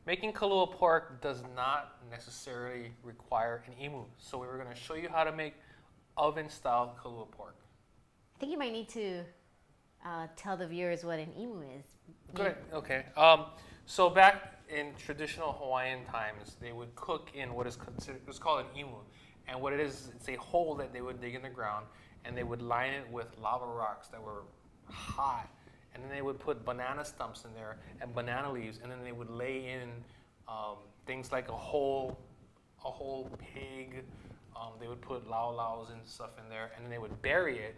Making Kalua pork does not necessarily require an imu. So we're going to show you how to make oven-style Kalua pork. I think you might need to tell the viewers what an imu is. Good. Okay. So back in traditional Hawaiian times, they would cook in what is considered, it's called an imu. And what it is, it's a hole that they would dig in the ground, and they would line it with lava rocks that were hot. And then they would put banana stumps in there and banana leaves, and then they would lay in things like a whole pig. They would put lau-laus and stuff in there, and then they would bury it,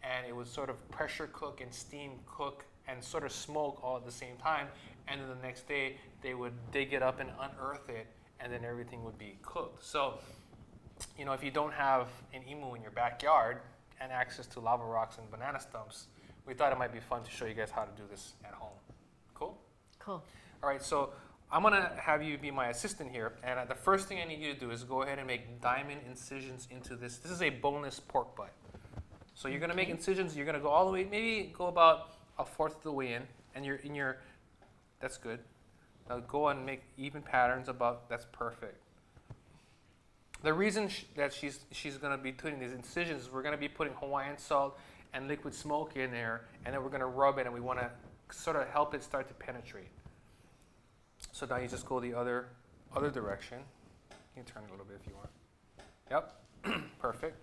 and it would sort of pressure cook and steam cook and sort of smoke all at the same time. And then the next day, they would dig it up and unearth it, and then everything would be cooked. So, you know, if you don't have an imu in your backyard and access to lava rocks and banana stumps, we thought it might be fun to show you guys how to do this at home. Cool? Cool. All right, so I'm gonna have you be my assistant here, and the first thing I need you to do is go ahead and make diamond incisions into this. This is a boneless pork butt. So you're gonna make incisions, you're gonna go all the way, maybe go about a fourth of the way in, and you're in your, that's good. Now go and make even patterns about, that's perfect. The reason that she's gonna be doing these incisions is we're gonna be putting Hawaiian salt and liquid smoke in there, and then we're gonna rub it, and we wanna sort of help it start to penetrate. So now you just go the other direction. You can turn it a little bit if you want. Yep, perfect.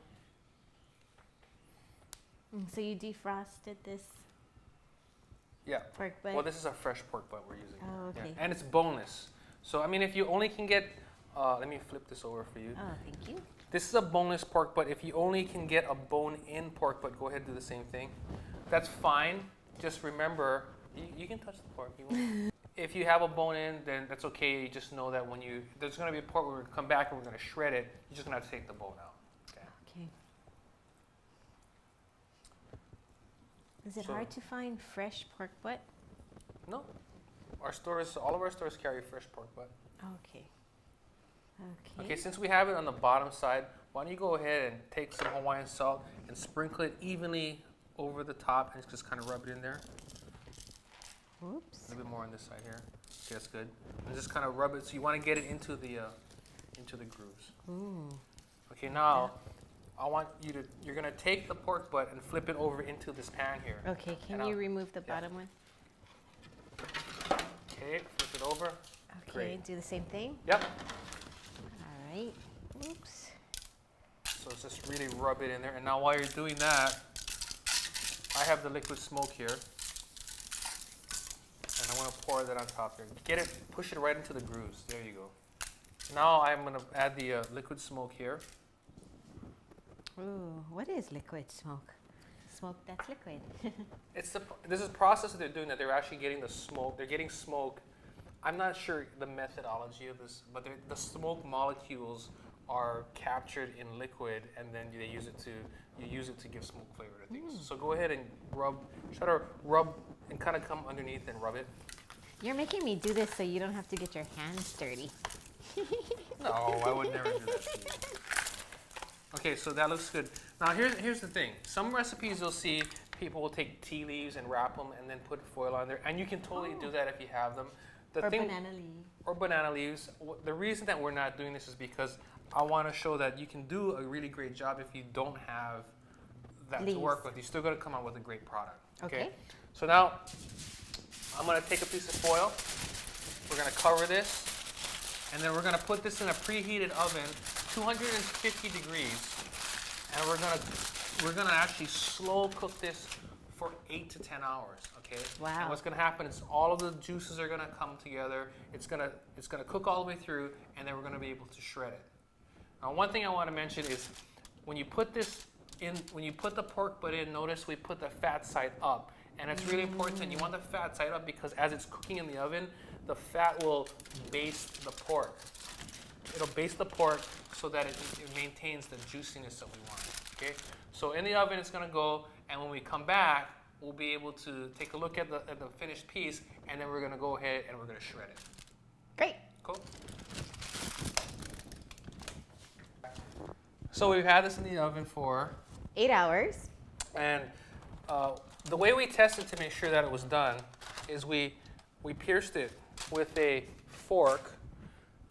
So you defrosted this Yeah. pork butt? Well, this is a fresh pork butt we're using. Oh, okay. Yeah. And it's boneless. So, I mean, if you only can get, let me flip this over for you. Oh, thank you. This is a boneless pork butt. If you only can get a bone-in pork butt, go ahead and do the same thing. That's fine. Just remember, you can touch the pork. You won't. If you have a bone-in, then that's okay. You just know that when there's going to be a pork where we're going to come back and we're going to shred it, you're just going to have to take the bone out. Okay. Is it hard to find fresh pork butt? No. All of our stores carry fresh pork butt. Okay. Okay. Okay, since we have it on the bottom side, why don't you go ahead and take some Hawaiian salt and sprinkle it evenly over the top and just kind of rub it in there. Oops. A little bit more on this side here. Okay, that's good. And just kind of rub it. So you want to get it into the grooves. Ooh. Okay, now I want you to, you're going to take the pork butt and flip it over into this pan here. Okay, can you remove the bottom one? Okay, flip it over. Okay, Great. do the same thing? Yep. All right. Oops. So it's just really rub it in there. And now while you're doing that, I have the liquid smoke here. And I want to pour that on top here. Get it, push it right into the grooves. There you go. Now I'm going to add the liquid smoke here. Ooh, what is liquid smoke? Smoke that's liquid. This is a process that they're doing that they're actually getting the smoke. They're getting smoke. I'm not sure the methodology of this, but the smoke molecules are captured in liquid, and then you use it to give smoke flavor to things. So go ahead and try to rub and kind of come underneath and rub it. You're making me do this so you don't have to get your hands dirty. No, I would never do that to you. Okay, so that looks good. Now here's the thing. Some recipes you'll see people will take tea leaves and wrap them and then put foil on there, and you can totally do that if you have them. Banana leaves. Or banana leaves. The reason that we're not doing this is because I want to show that you can do a really great job if you don't have that leaves to work with. You're still going to come out with a great product. Okay. So now I'm going to take a piece of foil. We're going to cover this, and then we're going to put this in a preheated oven, 250 degrees, and we're gonna actually slow cook this for 8 to 10 hours. Okay. Wow. And what's gonna happen is all of the juices are gonna come together. It's gonna cook all the way through, and then we're gonna be able to shred it. Now, one thing I want to mention is when you put this in, when you put the pork butt in, notice we put the fat side up, and it's really important that you want the fat side up because as it's cooking in the oven, the fat will baste the pork. It'll baste the pork so that it maintains the juiciness that we want. Okay, so in the oven it's gonna go, and when we come back, we'll be able to take a look at the finished piece, and then we're gonna go ahead and we're gonna shred it. Great. Cool. So we've had this in the oven for 8 hours. And the way we tested to make sure that it was done is we pierced it with a fork,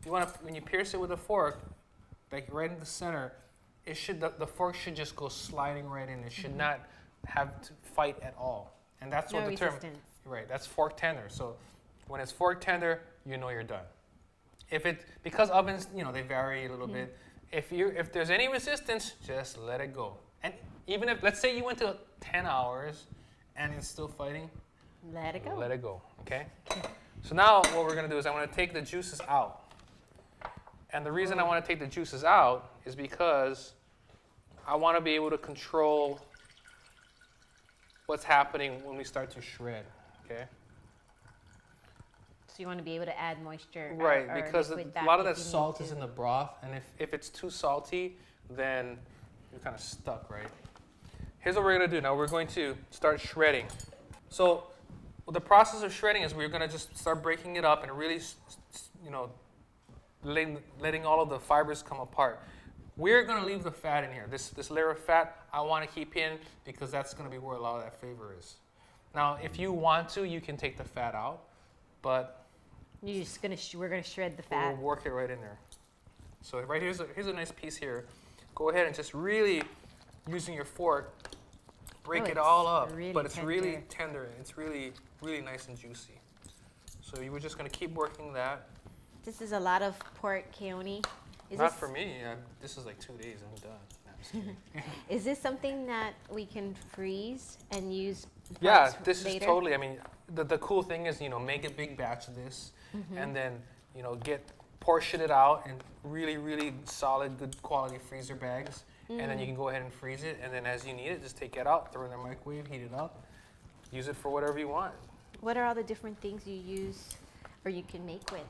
you want to, when you pierce it with a fork, like right in the center, it should the fork should just go sliding right in. It should not have to fight at all. And that's what No the term, resistance. right? That's fork tender. So when it's fork tender, you know you're done. If it, because ovens, you know, they vary a little bit. If there's any resistance, just let it go. And even if, let's say you went to 10 hours and it's still fighting, Let it go. let it go, okay? So now what we're gonna do is I'm gonna take the juices out. And the reason I wanna take the juices out is because I wanna be able to control what's happening when we start to shred, okay? So you want to be able to add moisture. Right, or because liquid a back lot of if that you need salt to. is in the broth, and if it's too salty, then you're kind of stuck, right? Here's what we're gonna do now. We're going to start shredding. So the process of shredding is we're gonna just start breaking it up and really, you know, letting all of the fibers come apart. We're gonna leave the fat in here. This layer of fat I want to keep in because that's gonna be where a lot of that flavor is. Now, if you want to, you can take the fat out, but You're just gonna we're gonna shred the fat. we'll work it right in there. So right here's a nice piece here. Go ahead and just really, using your fork, break Oh, it all up. really But it's really tender. tender. It's really, really nice and juicy. So you were just gonna keep working that. This is a lot of pork keone. Not for me. This is like 2 days. I'm done. No, I'm just kidding. Is this something that we can freeze and use? Yeah, parts this later? is totally. I mean, the cool thing is, you know, make a big batch of this, and then, you know, portion it out in really, really solid, good quality freezer bags, and then you can go ahead and freeze it, and then as you need it, just take it out, throw it in the microwave, heat it up, use it for whatever you want. What are all the different things you use or you can make with?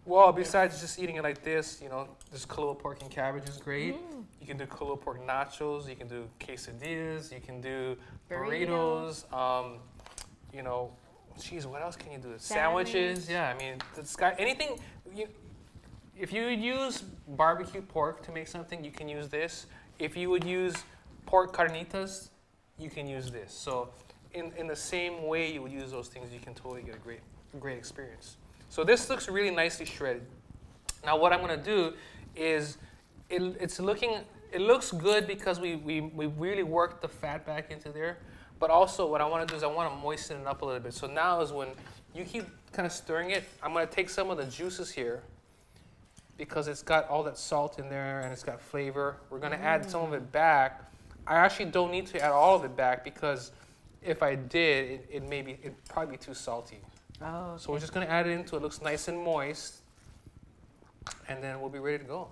Well, besides just eating it like this, you know, this Kalua pork and cabbage is great. You can do Kalua pork nachos. You can do quesadillas. You can do burritos. You know, geez, what else can you do? Sandwiches. Yeah, I mean, anything. If you would use barbecue pork to make something, you can use this. If you would use pork carnitas, you can use this. So in the same way you would use those things, you can totally get a great experience. So this looks really nicely shredded. Now what I'm gonna do is, it looks good because we really worked the fat back into there, but also what I wanna do is I wanna moisten it up a little bit. So now is when you keep kind of stirring it, I'm gonna take some of the juices here because it's got all that salt in there and it's got flavor. We're gonna add some of it back. I actually don't need to add all of it back because if I did, it'd probably be too salty. Oh, okay. So we're just gonna add it in so it looks nice and moist, and then we'll be ready to go.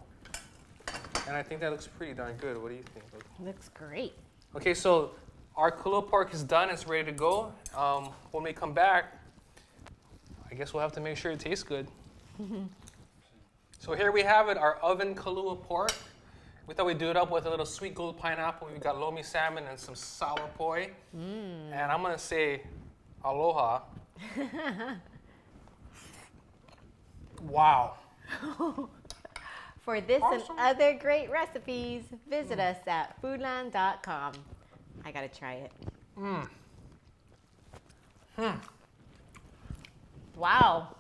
And I think that looks pretty darn good. What do you think? Looks great. Okay, so our Kalua pork is done. It's ready to go. When we come back, I guess we'll have to make sure it tastes good. So here we have it, our oven Kalua pork. We thought we'd do it up with a little sweet gold pineapple. We got lomi salmon and some sour poi. And I'm gonna say aloha. Wow. For this Awesome. and other great recipes, visit us at foodland.com. I gotta try it. Wow.